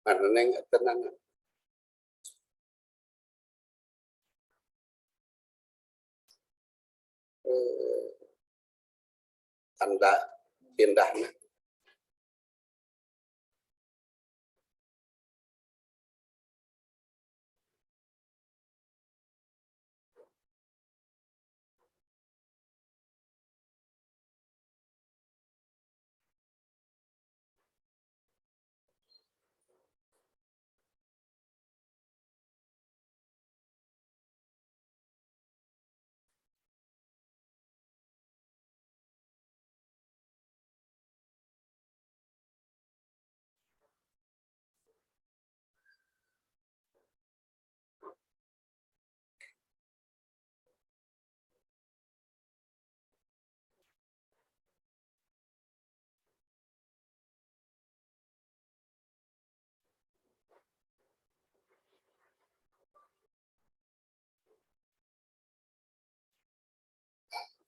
Mana neng tenang. Tanda pindahnya.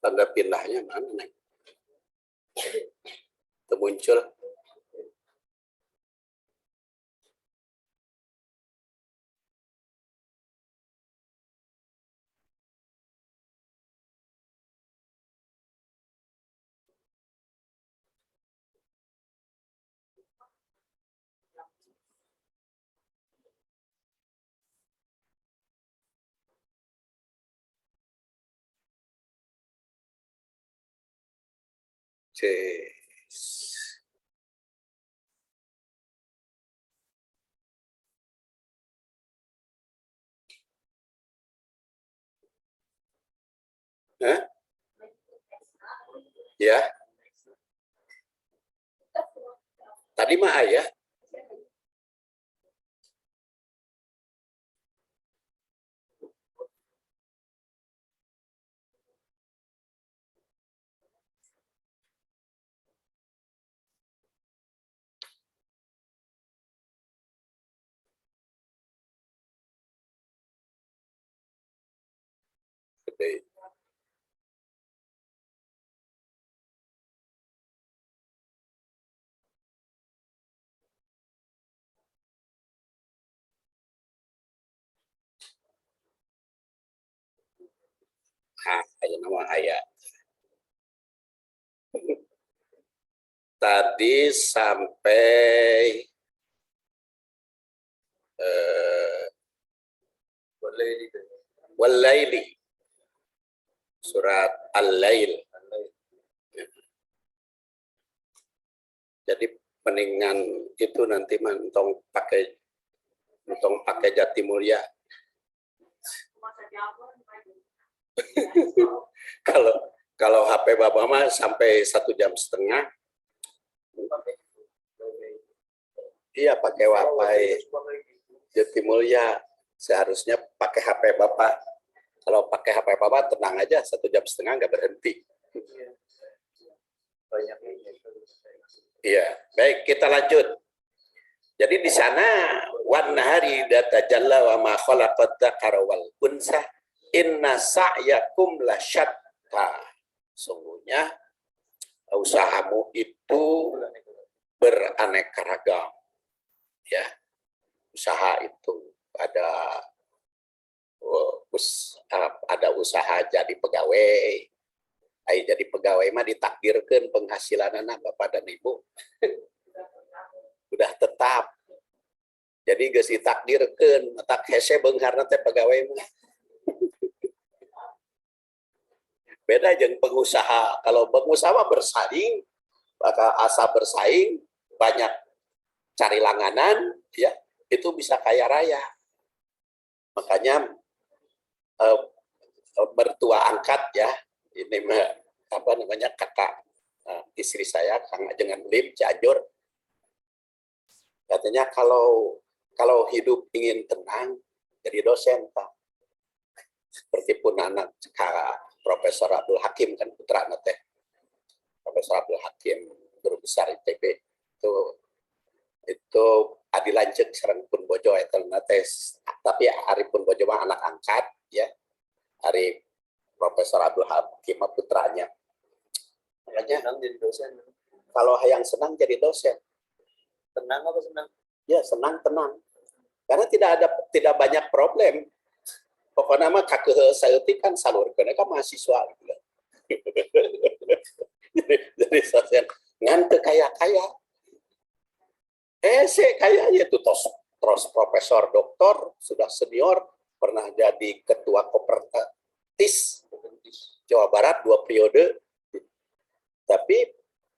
Tanda pindahnya mana neng? Itu muncul. Hah? Ya. Tadi mah ayah. Aja nama ayah. Tadi sampai walaili surat al-lail. Jadi peningan itu nanti mentong pakai Jati Mulia. kalau HP Bapak mah sampai 1,5 jam. Iya pakai WiFi Jati Mulia. Seharusnya pakai HP Bapak. Kalau pakai HP Bapak tenang aja 1,5 jam nggak berhenti. Iya, baik kita lanjut. Jadi di sana wan nahari datajalla wa ma khalaqad dzakara wal unsa inna sa'yakum lasyatta. Sungguhnya usahamu itu beraneka ragam. Ya. Usaha itu ada usaha jadi pegawai. Jadi pegawai mah ditakdirkan penghasilan anak Bapak dan Ibu. Udah tetap. Jadi geus ditakdirkeun tak hese beungharna teh pegawai mah. Beda jeung pengusaha. Kalau pengusaha bersaing, maka asa bersaing, banyak cari langganan, ya itu bisa kaya raya. Makanya mertua angkat ya, ini apa namanya kakak istri saya, Kang Ajeng Lim Cianjur, katanya kalau hidup ingin tenang, jadi dosen Pak. Seperti pun anak Profesor Abdul Hakim kan putra teh. Profesor Abdul Hakim guru besar ITB itu adi lanceuk sareng pun bojo eta tes. Tapi Ari pun bojo mah anak angkat ya. Ari Profesor Abdul Hakim putranya. Makanya senang jadi dosen. Kalau yang senang jadi dosen. Tenang apa senang? Ya senang tenang. Karena tidak banyak problem. Pokoknya mah kakeuh saeutik kan salurkeun kan mahasiswa gitu. jadi dosen ngan teu kaya-kaya. Sih kayaknya itu terus profesor doktor sudah senior pernah jadi ketua Kopertis Jawa Barat 2 periode, tapi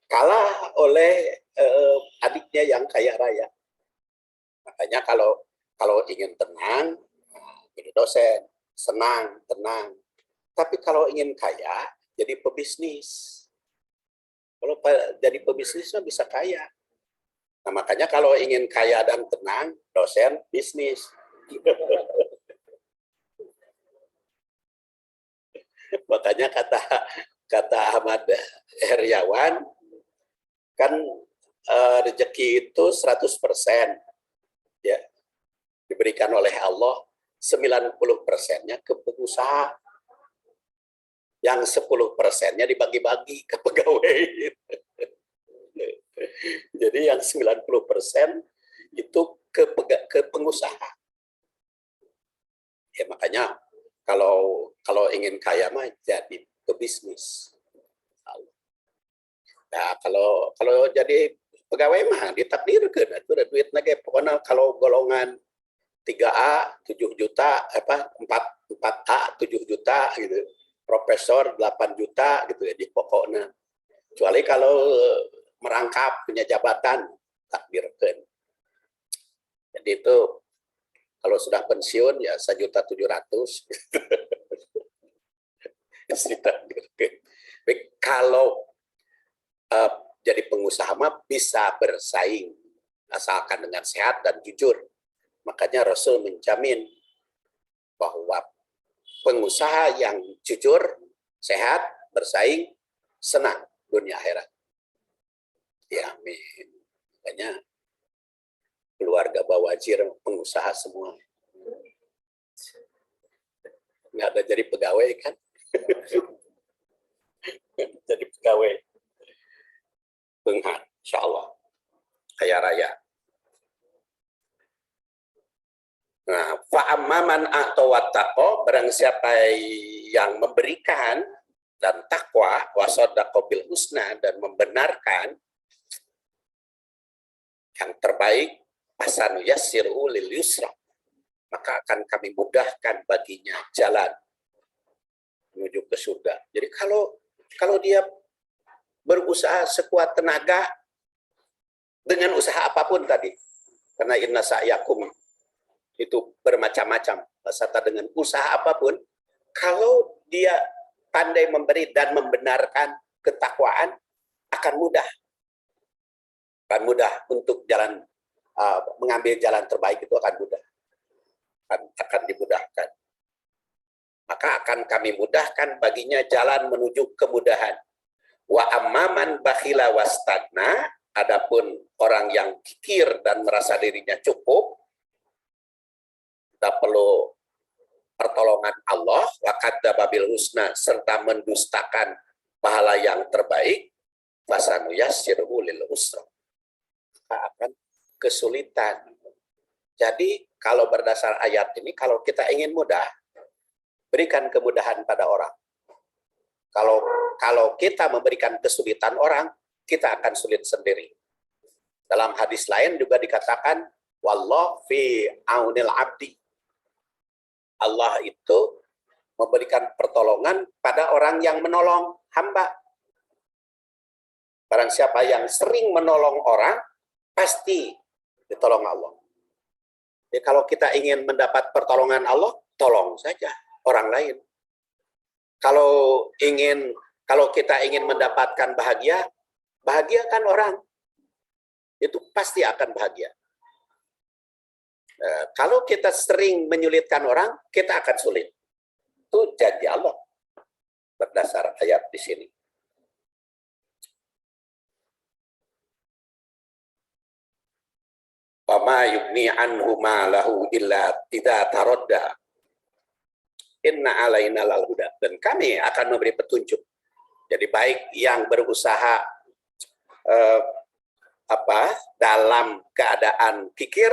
kalah oleh adiknya yang kaya raya. Makanya kalau ingin tenang, jadi dosen, senang, tenang. Tapi kalau ingin kaya, jadi pebisnis. Kalau jadi pebisnis bisa kaya. Nah, makanya kalau ingin kaya dan tenang, dosen bisnis. Makanya kata Ahmad Heriawan, kan rezeki itu 100% ya diberikan oleh Allah, 90%-nya ke pengusaha. Yang 10%-nya dibagi-bagi ke pegawai. Jadi yang 90% itu ke pengusaha. Ya makanya kalau ingin kaya mah jadi pebisnis. Nah, kalau jadi pegawai mah ditakdirkeun atuh duit nage pokoknya kalau golongan 3A 7 juta 4A 7 juta gitu. Profesor 8 juta gitu ya di pokoknya. Kecuali kalau merangkap punya jabatan takdirkeun. Jadi itu kalau sudah pensiun ya 1.700.000. Kalau jadi pengusaha mah bisa bersaing asalkan dengan sehat dan jujur. Makanya Rasul menjamin bahwa pengusaha yang jujur, sehat, bersaing, senang dunia akhirat. Ya amin. Makanya keluarga Bawajir pengusaha semua. Nggak ada jadi pegawai kan? Jadi pegawai. Benghar, insya Allah. Kaya raya. Nah, fa'amman atau wattaqo, barang siapa yang memberikan dan takwa, wasadaqa bil husna, dan membenarkan yang terbaik, pasanu yassiru lil yusra, maka akan kami mudahkan baginya jalan menuju ke surga. Jadi kalau dia berusaha sekuat tenaga dengan usaha apapun tadi, karena inna sa'yakum itu bermacam-macam, serta dengan usaha apapun, kalau dia pandai memberi dan membenarkan ketakwaan, akan mudah untuk jalan mengambil jalan terbaik itu akan mudah, akan dimudahkan. Maka akan kami mudahkan baginya jalan menuju kemudahan. Wa amman bakhila wastagna, adapun orang yang kikir dan merasa dirinya cukup, tidak perlu pertolongan Allah, wa kadzdzaba bil husna, serta mendustakan pahala yang terbaik, fasanuyassiru lil usra, akan kesulitan. Jadi kalau berdasar ayat ini, kalau kita ingin mudah, berikan kemudahan pada orang. Kalau kita memberikan kesulitan orang, kita akan sulit sendiri. Dalam hadis lain juga dikatakan, wallahu fi aunil abdi. Allah itu memberikan pertolongan pada orang yang menolong hamba. Barang siapa yang sering menolong orang, pasti ditolong Allah. Jadi kalau kita ingin mendapat pertolongan Allah, tolong saja orang lain. Kalau kita ingin mendapatkan bahagia, bahagiakan orang. Itu pasti akan bahagia. Kalau kita sering menyulitkan orang, kita akan sulit. Itu janji Allah berdasar ayat di sini. Wa ma yugni anhu ma lahu illa idza taradda. Inna alaina lal huda. Dan kami akan memberi petunjuk. Jadi baik yang berusaha dalam keadaan pikir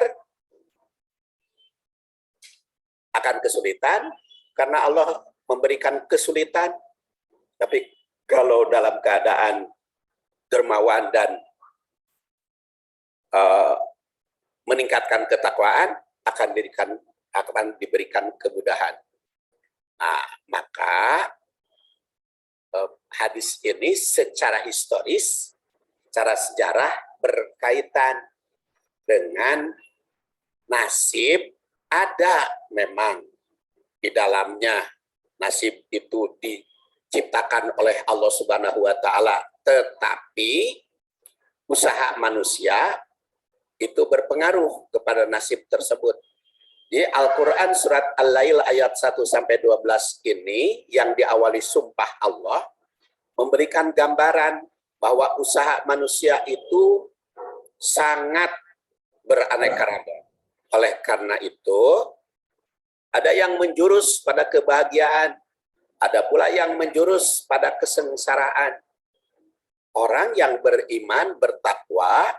akan kesulitan karena Allah memberikan kesulitan. Tapi kalau dalam keadaan dermawan dan meningkatkan ketakwaan akan diberikan kemudahan. Nah, maka hadis ini secara historis, secara sejarah berkaitan dengan nasib. Ada memang di dalamnya nasib itu diciptakan oleh Allah Subhanahu wa taala, tetapi usaha manusia itu berpengaruh kepada nasib tersebut. Di Al-Qur'an surat Al-Lail ayat 1 sampai 12 ini yang diawali sumpah Allah memberikan gambaran bahwa usaha manusia itu sangat beraneka ragam. Oleh karena itu, ada yang menjurus pada kebahagiaan, ada pula yang menjurus pada kesengsaraan. Orang yang beriman, bertakwa,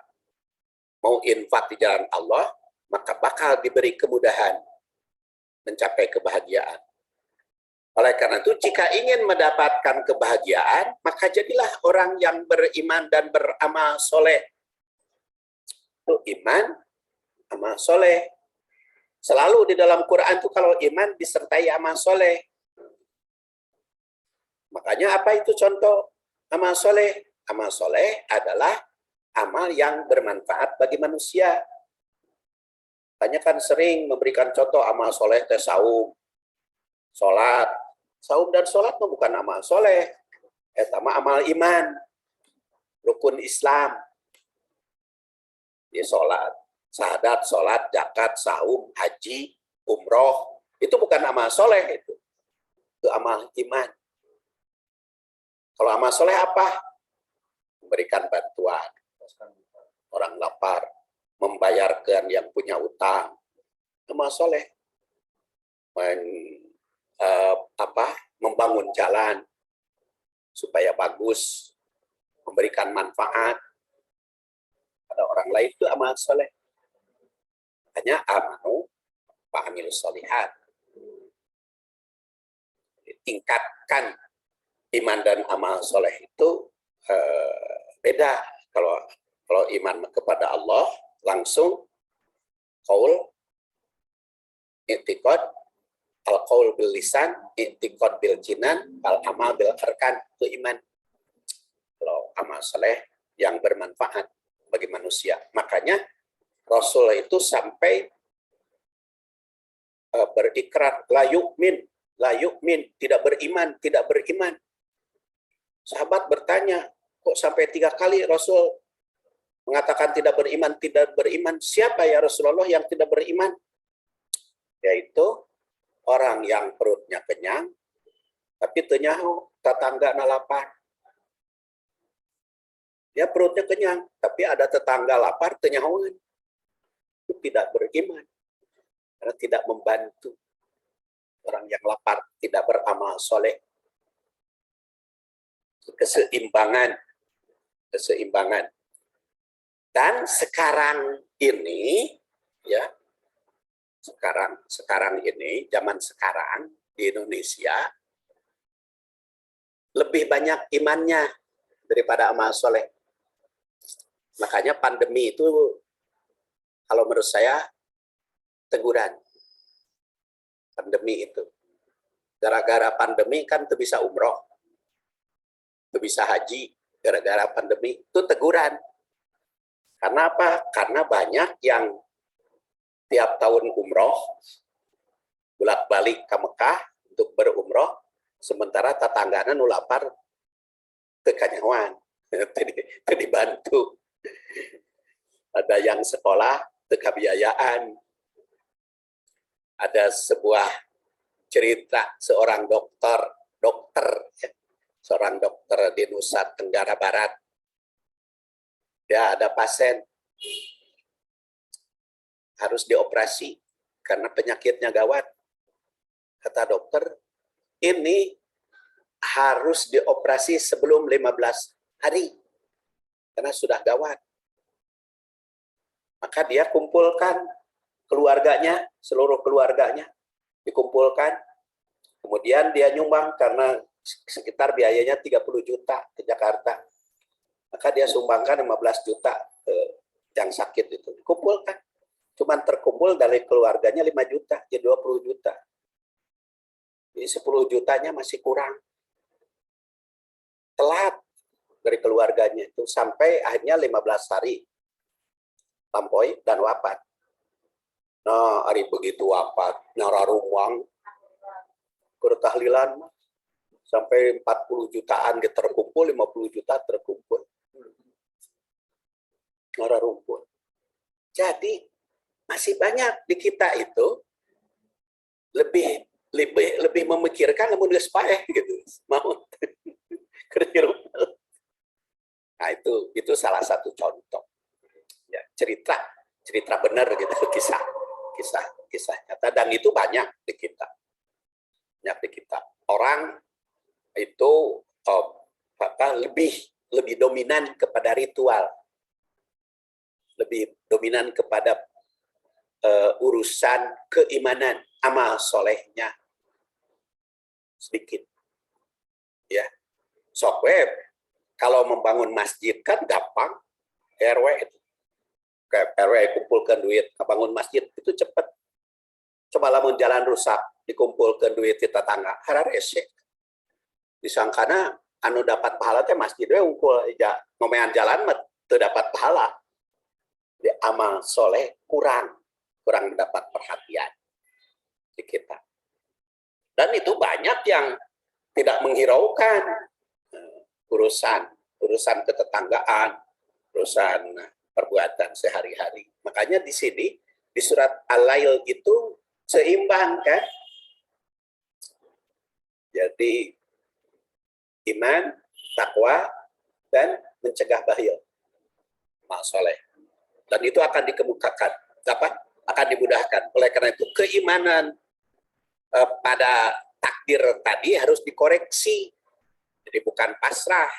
mau infak di jalan Allah, maka bakal diberi kemudahan mencapai kebahagiaan. Oleh karena itu, jika ingin mendapatkan kebahagiaan, maka jadilah orang yang beriman dan beramal soleh. Itu iman, amal soleh. Selalu di dalam Quran itu kalau iman disertai amal soleh. Makanya apa itu contoh amal soleh? Amal soleh adalah amal yang bermanfaat bagi manusia. Tanya kan sering memberikan contoh amal soleh teh saum, sholat. Saum dan sholat bukan amal soleh. Etama amal iman, rukun Islam. Di sholat, syahadat, sholat, zakat, saum, haji, umroh. Itu bukan amal soleh. Itu amal iman. Kalau amal soleh apa? Memberikan bantuan. Orang lapar. Membayarkan yang punya utang. Amal soleh. Membangun jalan. Supaya bagus. Memberikan manfaat. Pada orang lain itu amal soleh. Hanya amanu fa'amil sholihat. Tingkatkan iman dan amal soleh itu beda. Kalau iman kepada Allah langsung qaul, i'tiqad, al-qaul bil lisan, i'tiqad bil jinan, al-amal bil arkan, itu iman. Kalau amal soleh yang bermanfaat bagi manusia. Makanya Rasul itu sampai berikrar la yu'min, tidak beriman. Sahabat bertanya, kok sampai 3 kali Rasul mengatakan tidak beriman. Siapa ya Rasulullah yang tidak beriman? Yaitu orang yang perutnya kenyang, tapi tenyaho tetangga lapar. Dia perutnya kenyang, tapi ada tetangga lapar, tenyahoan. Itu tidak beriman. Karena tidak membantu. Orang yang lapar tidak beramal soleh. Keseimbangan. Dan sekarang ini, ya, sekarang ini, zaman sekarang di Indonesia, lebih banyak imannya daripada amal soleh. Makanya pandemi itu, kalau menurut saya, teguran. Pandemi itu. Gara-gara pandemi kan itu bisa umroh. Itu bisa haji. Gara-gara pandemi itu teguran. Karena apa? Karena banyak yang tiap tahun umroh, bolak-balik ke Mekah untuk berumroh, sementara tetanggana nu lapar kekanyawan. Itu dibantu. Ada yang sekolah kebiayaan. Ada sebuah cerita seorang dokter, seorang dokter di Nusa Tenggara Barat. Ya, ada pasien harus dioperasi karena penyakitnya gawat. Kata dokter, ini harus dioperasi sebelum 15 hari karena sudah gawat. Maka dia kumpulkan keluarganya, seluruh keluarganya dikumpulkan, kemudian dia nyumbang karena sekitar biayanya 30 juta ke Jakarta. Maka dia sumbangkan 15 juta yang sakit itu. Dikumpulkan. Cuman terkumpul dari keluarganya 5 juta, jadi 20 juta. Jadi 10 jutanya masih kurang. Telat dari keluarganya itu sampai akhirnya 15 hari lampaui dan wafat. Nah, hari begitu wafat, nyara rumang, tahlilan sampai 40 jutaan terkumpul, 50 juta terkumpul. Nyara rumput. Jadi masih banyak di kita itu lebih memikirkan namun geus paeh gitu. Mau. Nah, itu salah satu contoh. Ya, cerita benar gitu, kisah nyata, dan itu banyak di kita. Orang itu lebih dominan kepada ritual, lebih dominan kepada urusan keimanan, amal solehnya sedikit. Ya, software kalau membangun masjid kan gampang, RW itu. RW kumpulkan duit, bangun masjid itu cepat. Coba lamun jalan rusak, dikumpulkan duit di tetangga, hararese. Disangkana anu dapat pahala teh masjid we unggul ya, ngomean jalan mah teu dapat pahala. Di amal soleh kurang mendapat perhatian di kita. Dan itu banyak yang tidak menghiraukan urusan ketetanggaan, urusan perbuatan sehari-hari. Makanya di sini di surat Al-Lail itu seimbang kan? Jadi iman, takwa, dan mencegah bahaya, amal soleh. Dan itu akan dikemukakan, akan dimudahkan. Oleh karena itu keimanan pada takdir tadi harus dikoreksi. Jadi bukan pasrah,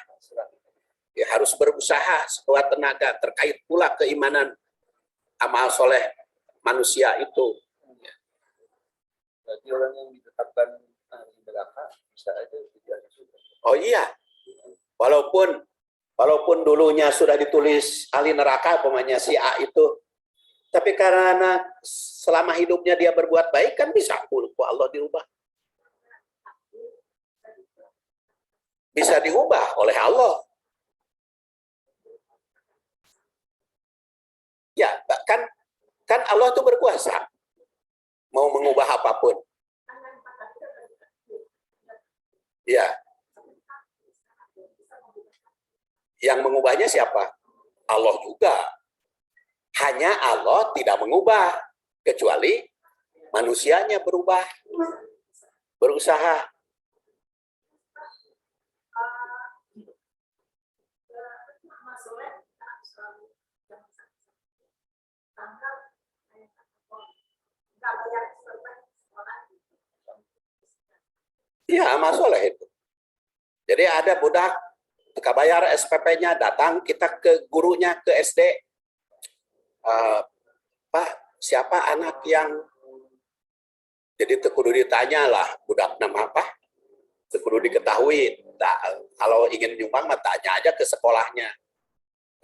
ya harus berusaha sekuat tenaga. Terkait pula keimanan amal soleh manusia itu. Berarti orang yang ditetapkan ahli neraka bisa aja tidak sudah. Oh iya, walaupun dulunya sudah ditulis ahli neraka, pemainnya si A itu, tapi karena selama hidupnya dia berbuat baik kan bisa Allah dirubah. Bisa diubah oleh Allah. Ya, kan Allah itu berkuasa. Mau mengubah apapun. Ya. Yang mengubahnya siapa? Allah juga. Hanya Allah tidak mengubah. Kecuali manusianya berubah. Berusaha. Iya, amal soleh itu. Jadi ada budak, kita bayar SPP-nya, datang kita ke gurunya, ke SD. Pak, siapa anak yang... Jadi kudu ditanya lah, budak nama apa? Kudu diketahui. Nah, kalau ingin nyumbang, tanya aja ke sekolahnya.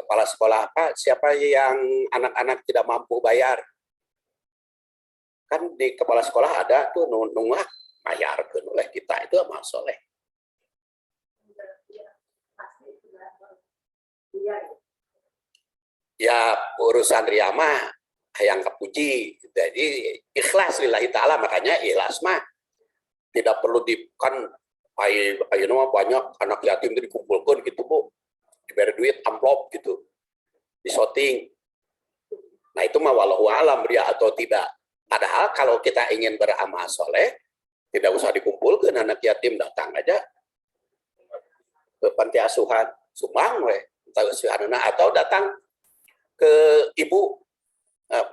Kepala sekolah apa? Siapa yang anak-anak tidak mampu bayar? Kan di kepala sekolah ada tuh nungak bayar ke oleh kita, itu amal soleh. Ya urusan riyamah yang kepuji, jadi ikhlas lillahi ta'ala, makanya ikhlas mah tidak perlu kan ayeuna banyak anak yatim itu dikumpulkan gitu Bu, diberi duit amplop gitu, disoting. Nah itu mah wallahu alam ria atau tidak. Padahal kalau kita ingin beramal soleh, tidak usah dikumpulkan anak yatim, datang aja ke panti asuhan, sumbang atau datang ke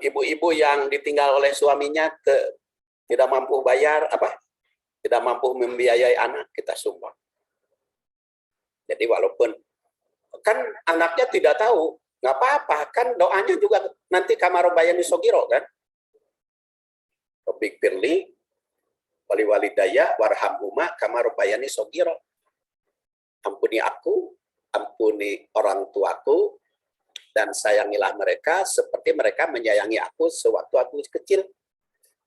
ibu-ibu yang ditinggal oleh suaminya, tidak mampu bayar tidak mampu membiayai anak, kita sumbang. Jadi walaupun kan anaknya tidak tahu nggak apa-apa, kan doanya juga nanti kamarobayani sogiro kan. Topik firli, wali walidaya, warhamhuma, kamarobayani sogiro. Ampuni aku, ampuni orang tuaku, dan sayangilah mereka seperti mereka menyayangi aku sewaktu aku kecil.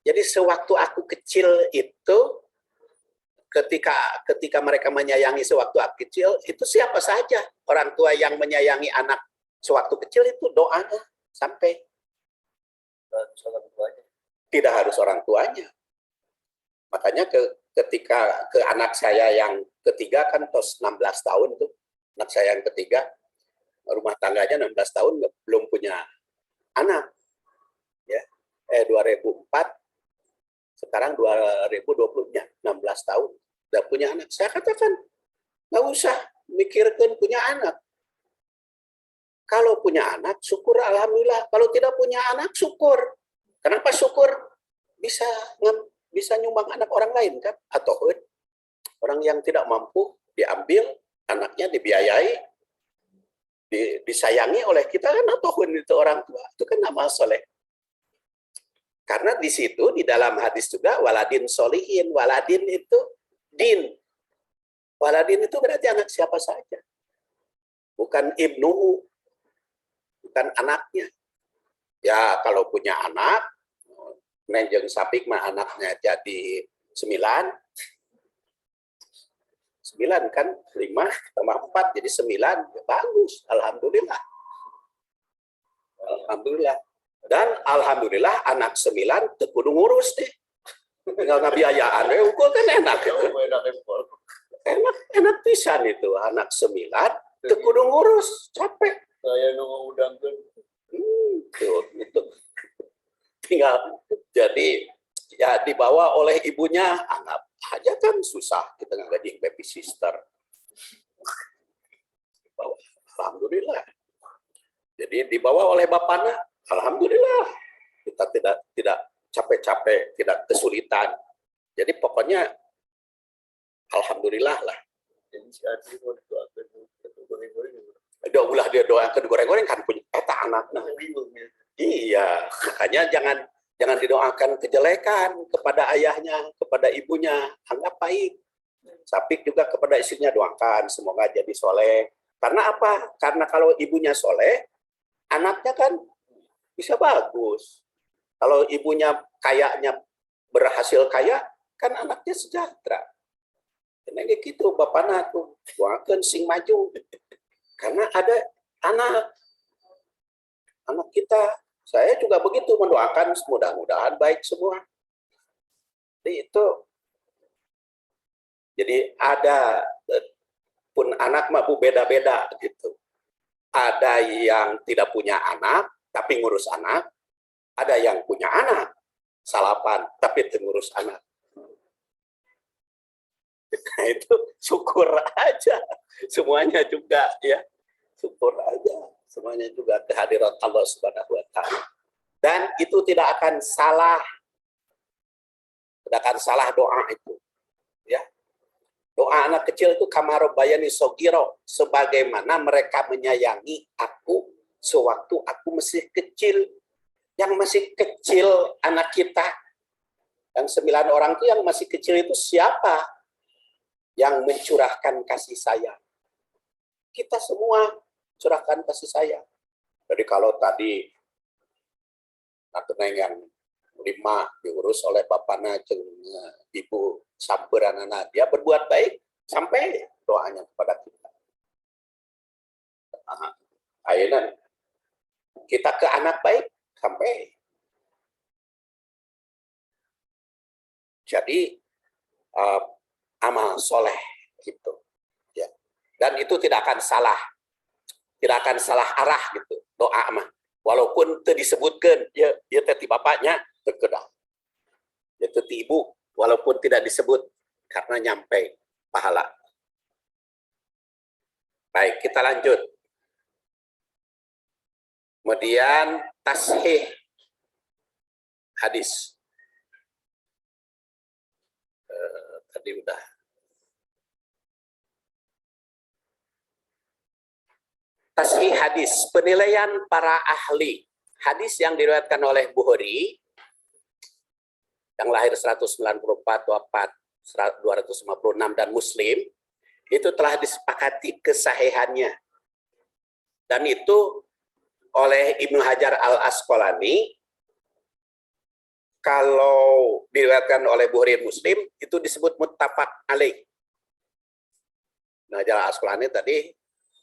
Jadi sewaktu aku kecil itu, ketika mereka menyayangi sewaktu aku kecil, itu siapa saja orang tua yang menyayangi anak sewaktu kecil itu doanya sampai. Tidak harus orang tuanya. Makanya ketika ke anak saya yang ketiga kan tos 16 tahun tuh, anak saya yang ketiga, rumah tangganya 16 tahun belum punya anak. Ya. 2004, sekarang 2020-nya 16 tahun udah punya anak. Saya katakan nggak usah mikirkan punya anak. Kalau punya anak, syukur alhamdulillah. Kalau tidak punya anak, syukur. Kenapa syukur? Bisa nyumbang anak orang lain kan? Atau orang yang tidak mampu diambil anaknya, dibiayai, disayangi oleh kita kan, atau itu orang tua. Itu kan amal soleh. Karena di situ di dalam hadis juga waladin solihin, waladin itu din. Waladin itu berarti anak siapa saja. Bukan ibnuhu, bukan anaknya. Ya kalau punya anak, Nenjeng Sapik mah anaknya jadi 9 kan, 5 tambah 4 jadi 9, ya bagus, alhamdulillah. Alhamdulillah. Dan alhamdulillah anak 9 teu kudu ngurus deh. Tinggal ngabiayaan ukur kan enak gitu. Enak pisan itu anak 9 teu kudu ngurus, capek. Saya nunggu udangkeun. Gitu. Tinggal jadi ya dibawa oleh ibunya, anggap aja kan susah kita ngajing baby sister. Alhamdulillah. Jadi dibawa oleh bapaknya, alhamdulillah. Kita tidak capek-capek, tidak kesulitan. Jadi pokoknya alhamdulillah lah. Jadi si Adi mau doakan goreng-goreng. Udah ulah dia doakan goreng-goreng kan punya anaknya. Iya, makanya jangan didoakan kejelekan kepada ayahnya, kepada ibunya, anggap baik. Sapik juga kepada istrinya doakan semoga jadi soleh. Karena apa? Karena kalau ibunya soleh, anaknya kan bisa bagus. Kalau ibunya kayaknya berhasil kaya, kan anaknya sejahtera. Karena gitu bapaknya tuh doakan sing maju. Karena ada anak kita. Saya juga begitu mendoakan mudah-mudahan baik semua. Jadi ada pun anak mah beda-beda gitu. Ada yang tidak punya anak tapi ngurus anak, ada yang punya anak salapan tapi ngurus anak. Nah itu syukur aja semuanya juga ya, syukur aja semuanya juga kehadiran Allah Subhanahu wa taala. Dan itu tidak akan salah doa itu. Ya. Doa anak kecil itu kamarobayani sogiro, sebagaimana mereka menyayangi aku sewaktu aku masih kecil. Yang masih kecil anak kita, yang 9 orang itu yang masih kecil itu siapa yang mencurahkan kasih sayang? Kita semua curahkan kasih sayang. Jadi kalau tadi Neng yang 5 diurus oleh bapaknya jeung ibu samperanana, dia berbuat baik sampai doanya kepada kita. Ayeuna kita ke anak baik sampai. Jadi amal soleh gitu. Ya. Dan itu tidak akan salah arah gitu doa mah. Walaupun itu disebutkan ya teti bapaknya terkedah. Ya teti ibu walaupun tidak disebut karena nyampe pahala. Baik, kita lanjut. Kemudian tashih hadis. Tadi udah. Tashih hadis, penilaian para ahli. Hadis yang diriwayatkan oleh Bukhari yang lahir 194, wafat 256 dan Muslim itu telah disepakati kesahihannya. Dan itu oleh Ibnu Hajar Al-Asqalani, kalau diriwayatkan oleh Bukhari dan Muslim itu disebut muttafaq alaih. Ibnu Hajar Al-Asqalani tadi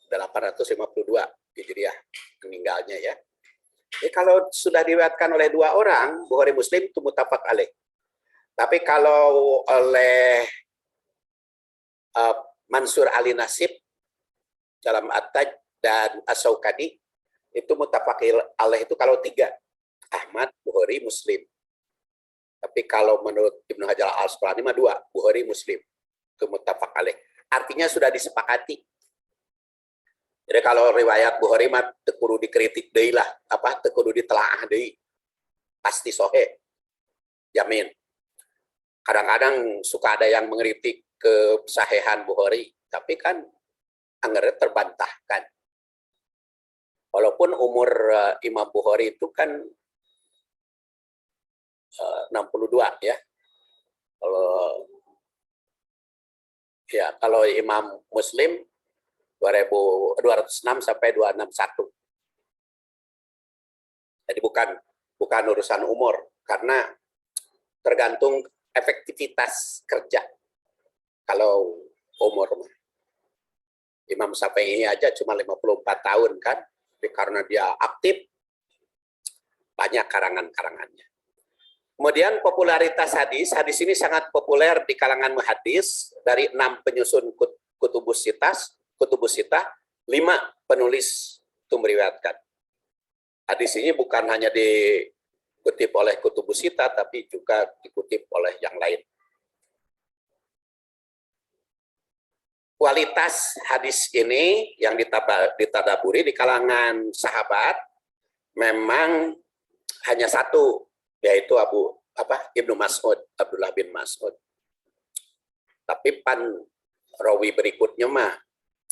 852 Hijriah meninggalnya ya. Jadi kalau sudah diriwayatkan oleh dua orang, Bukhari Muslim itu muttafaq alaih. Tapi kalau oleh Mansur Ali Nasib dalam At-Taj dan As-Saukani itu muttafaq alaih itu kalau tiga, Ahmad, Bukhari, Muslim. Tapi kalau menurut Ibnu Hajar Al-Asqalani mah dua, Bukhari, Muslim itu muttafaq alaih. Artinya sudah disepakati. Jadi kalau riwayat Bukhari mah tekudu dikritik deui lah, tekudu ditelaah deui. Pasti sahih. Jamin. Kadang-kadang suka ada yang mengkritik kesahihan Bukhari, tapi kan anggaran terbantahkan. Walaupun umur Imam Bukhari itu kan 62 ya. Kalau Imam Muslim 206 sampai 261. Jadi bukan urusan umur, karena tergantung efektivitas kerja. Kalau umur Imam Syafi'i aja cuma 54 tahun kan, tapi karena dia aktif banyak karangan-karangannya. Kemudian popularitas hadis ini sangat populer di kalangan muhadis. Dari 6 penyusun kutubus sitah, 5 penulis itu meriwayatkan. Hadis ini bukan hanya dikutip oleh kutubus sitah, tapi juga dikutip oleh yang lain. Kualitas hadis ini yang ditadaburi di kalangan sahabat memang hanya satu, yaitu Ibnu Mas'ud, Abdullah bin Mas'ud. Tapi rawi berikutnya mah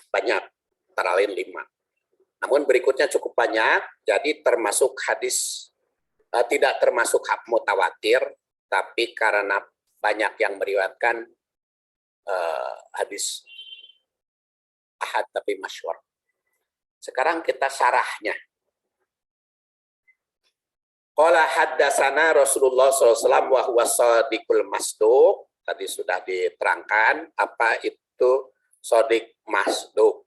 banyak, antara lain 5. Namun berikutnya cukup banyak, jadi termasuk hadis, tidak termasuk mutawatir, tapi karena banyak yang meriwayatkan hadis ahad tapi masyhur. Sekarang kita syarahnya. Qala haddatsana Rasulullah SAW wa huwa shadiqul masduq. Tadi sudah diterangkan apa itu shadiq masduq.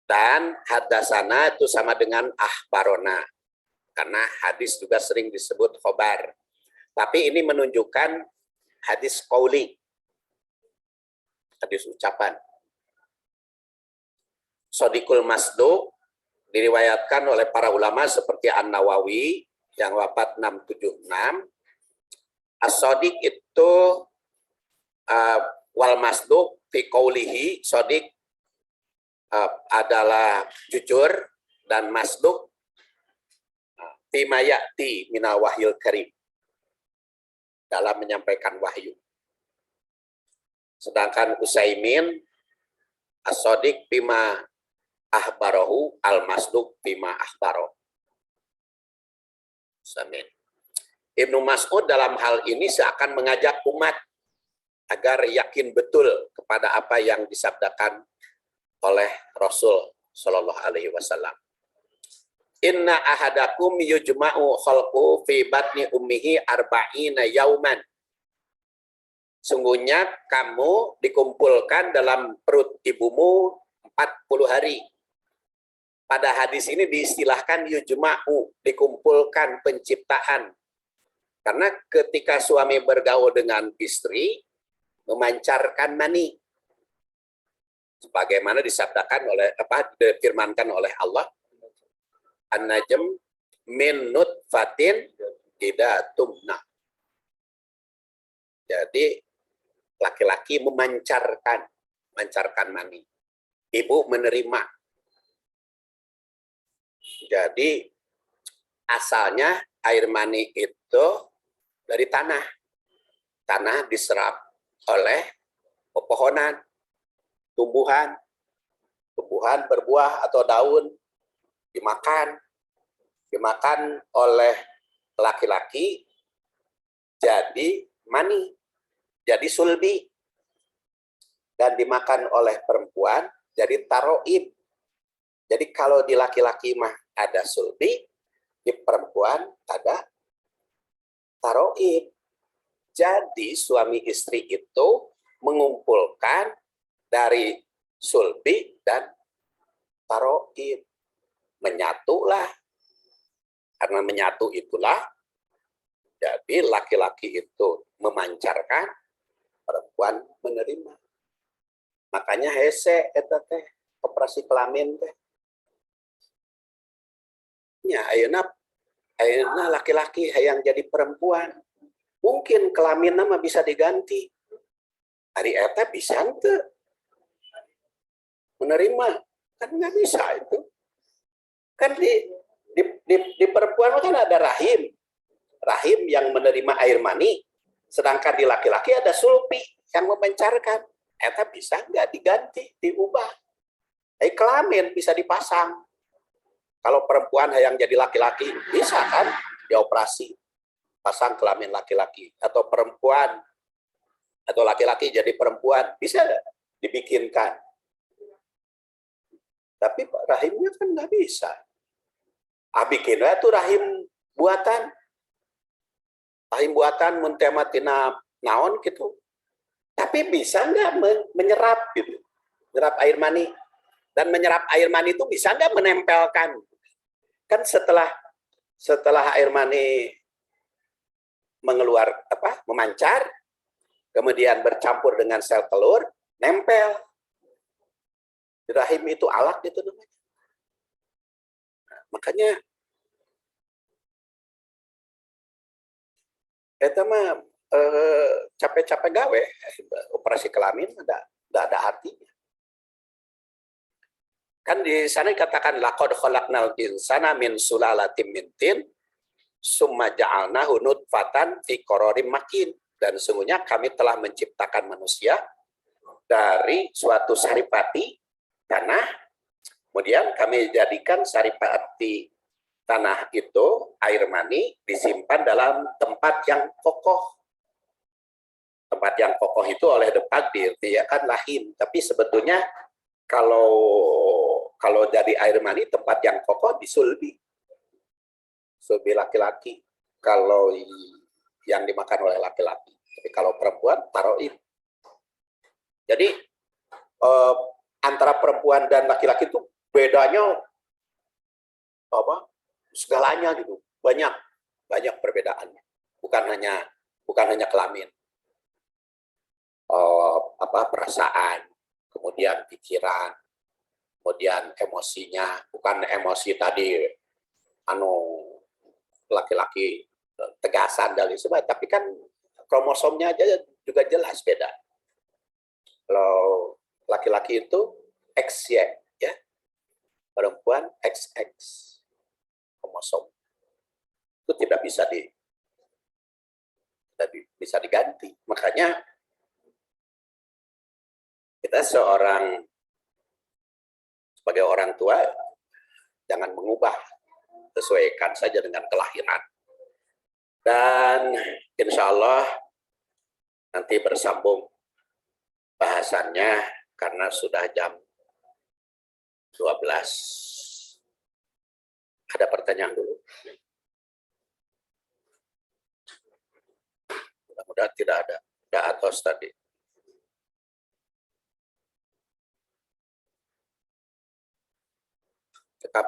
Dan haddatsana itu sama dengan akhbarona. Karena hadis juga sering disebut khobar. Tapi ini menunjukkan hadis qauli. Hadis ucapan. Shadiqul masduq diriwayatkan oleh para ulama seperti An-Nawawi yang wafat 676. As-shadiq itu wal masduq fi qaulihi, shadiq adalah jujur, dan masduq fima ya'ti minal wahyil karim, dalam menyampaikan wahyu. Sedangkan Utsaimin as-shadiq fima ahbarahu, al-masduq fima ahbarahu. Amin. Ibnu Mas'ud dalam hal ini seakan mengajak umat agar yakin betul kepada apa yang disabdakan oleh Rasul Shallallahu Alaihi Wasallam. Inna ahadakum yujma'u khalqu fi batni ummihi arba'ina yauman. Sungguhnya kamu dikumpulkan dalam perut ibumu 40 hari. Pada hadis ini diistilahkan yujma'u, dikumpulkan, penciptaan. Karena ketika suami bergaul dengan istri, memancarkan mani. Sebagaimana disabdakan oleh, difirmankan oleh Allah, An-Najm min nutfatin idza tumna. Jadi laki-laki memancarkan mani. Ibu menerima. Jadi asalnya air mani itu dari tanah. Tanah diserap oleh pepohonan, tumbuhan. tumbuhan berbuah atau daun dimakan oleh laki-laki jadi mani, jadi sulbi, dan dimakan oleh perempuan jadi taroib. Jadi kalau di laki-laki mah ada sulbi, di perempuan ada taroib. Jadi suami istri itu mengumpulkan dari sulbi dan taroib. Menyatulah. Karena menyatu itulah, jadi laki-laki itu memancarkan, perempuan menerima. Makanya hese eta teh operasi kelamin teh. Ya, ayeuna laki-laki hayang jadi perempuan. Mungkin kelamin nama bisa diganti. Hari eta bisa ente menerima, kan nggak bisa itu. Kan di perempuan kan ada rahim yang menerima air mani, sedangkan di laki-laki ada sulbi yang memancarkan. Eta bisa nggak diganti, diubah. Kelamin bisa dipasang. Kalau perempuan yang jadi laki-laki, bisa kan dioperasi, pasang kelamin laki-laki. Atau perempuan, atau laki-laki jadi perempuan, bisa dibikinkan. Tapi rahimnya kan nggak bisa. Bikinnya itu rahim buatan. Rahim buatan muntematina naon gitu. Tapi bisa nggak menyerap gitu, menyerap air mani. Dan menyerap air mani itu bisa nggak menempelkan. Kan setelah air mani memancar, kemudian bercampur dengan sel telur, nempel. Di rahim itu alak gitu namanya. Nah, makanya itu mah capek-capek gawe operasi kelamin nggak ada artinya. Kan di sana dikatakan laqad khalaqnal insana min sulalatin min tin summa ja'alnahu nutfatan fi qararim makin. Dan sesungguhnya kami telah menciptakan manusia dari suatu saripati tanah, kemudian kami jadikan saripati tanah itu air mani disimpan dalam tempat yang kokoh. Tempat yang kokoh itu oleh Depak diartikan lahim, tapi sebetulnya kalau jadi air mani tempat yang kokoh di sulbi laki-laki, kalau yang dimakan oleh laki-laki. Tapi kalau perempuan taroib. Jadi antara perempuan dan laki-laki itu bedanya segalanya gitu, banyak perbedaannya. Bukan hanya kelamin, perasaan, kemudian pikiran, kemudian emosinya. Bukan emosi tadi laki-laki tegasan dari sebagainya, tapi kan kromosomnya aja juga jelas beda. Kalau laki-laki itu XY, ya, perempuan XX kromosom. Itu tidak bisa diganti. Makanya kita sebagai orang tua jangan mengubah, sesuaikan saja dengan kelahiran. Dan insya Allah nanti bersambung bahasannya karena sudah jam 12. Ada pertanyaan dulu? Mudah-mudahan tidak ada. Tidak atos tadi. Tetap